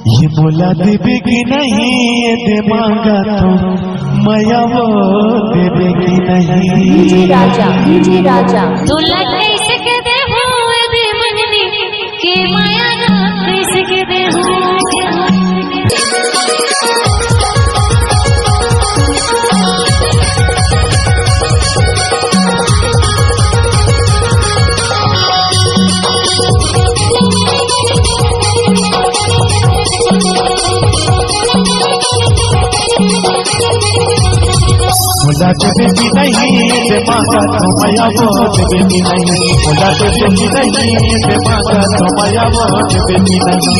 ये बोला देवे की नहीं ये दे मांगा तो माया वो देवे की नहीं। डीजे राजा दूल्हा कैसे के दे हो दे मंगनी के माया ना कैसे के दे हो। बोला देवे की नहीं ये मांगा तो माया वो देवे की नहीं। बोला देवे की नहीं ये मांगा तो माया वो देवे की नहीं।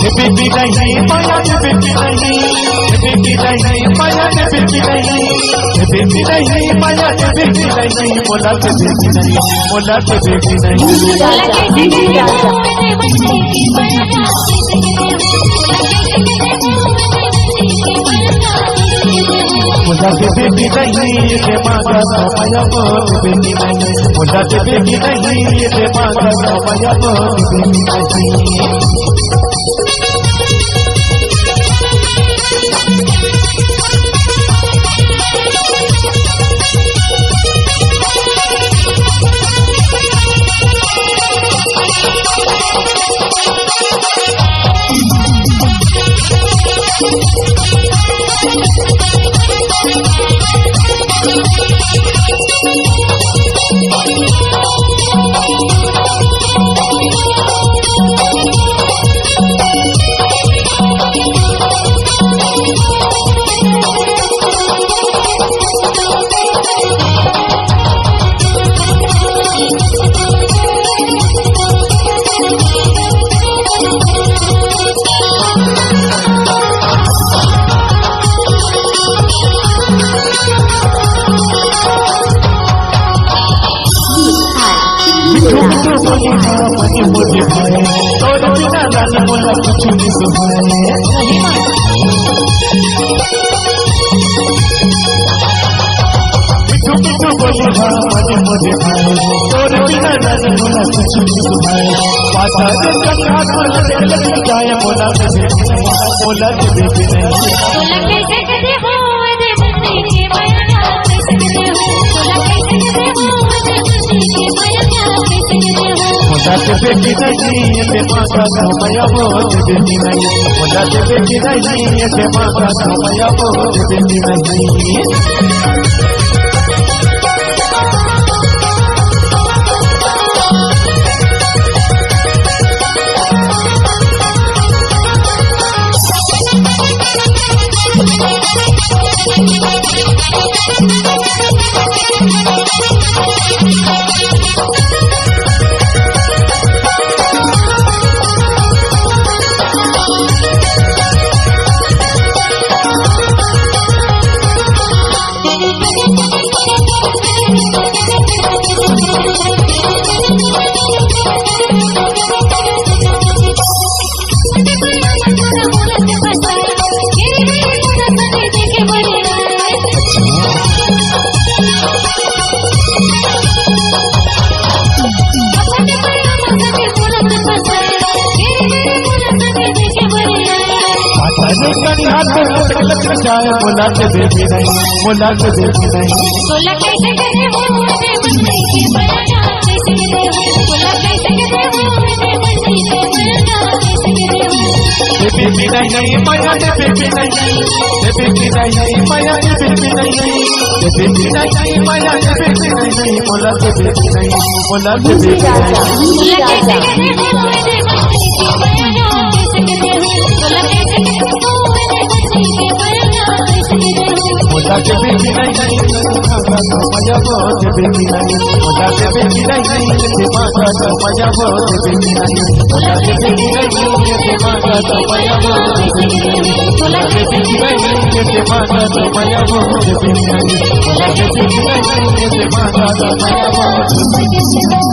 देवे की नहीं माया देवे की नहीं। देवे की नहीं माया देवे की नहीं। देवे की नहीं माया देवे की नहीं। बोला देवे की नहीं बोला देवे की नहीं। बोला देवे की नहीं ये मांगा तो माया वो देवे की नहीं। बोला देवे की नहीं ये मांगा तो माया वो देवे की नहीं। मुझे भाई और बिना जाने बोला कुछ नहीं सुहाए। मिठू बोली हाँ मुझे भाई और बिना जाने बोला कुछ नहीं सुहाए। पाता जाए बोला देवे की नहीं। बोला देवे की नहीं ये मांगा तो माया वो देवे की नहीं। बोला देवे की नहीं ये मांगा तो माया वो देवे की नहीं। जाए बोला देवे की नहीं। बोला देवे की नहीं। बोला कैसे करे हो दे मंगनी के माया ना कैसे के दे हो। बोला कैसे करे हो दे मंगनी के माया ना कैसे के दे हो। देवे की नहीं माया देवे की नहीं। देवे की नहीं माया देवे की नहीं। देवे की नहीं माया देवे की नहीं। बोला देवे की नहीं। बोला देवे की नहीं। बोला कैसे करे हो दे मंगनी के माया ना कैसे के दे हो। बोला कैसे करे हो दे मंगनी के माया ना कैसे के दे हो। बोला देवे की नहीं मांगा तो माया वो देवे की नहीं। बोला देवे की नहीं ये मांगा तो माया वो देवे की नहीं। बोला देवे की नहीं ये मांगा तो माया वो देवे की नहीं। बोला देवे की नहीं ये मांगा तो माया वो देवे की नहीं। बोला देवे की नहीं ये मांगा तो माया वो देवे की नहीं।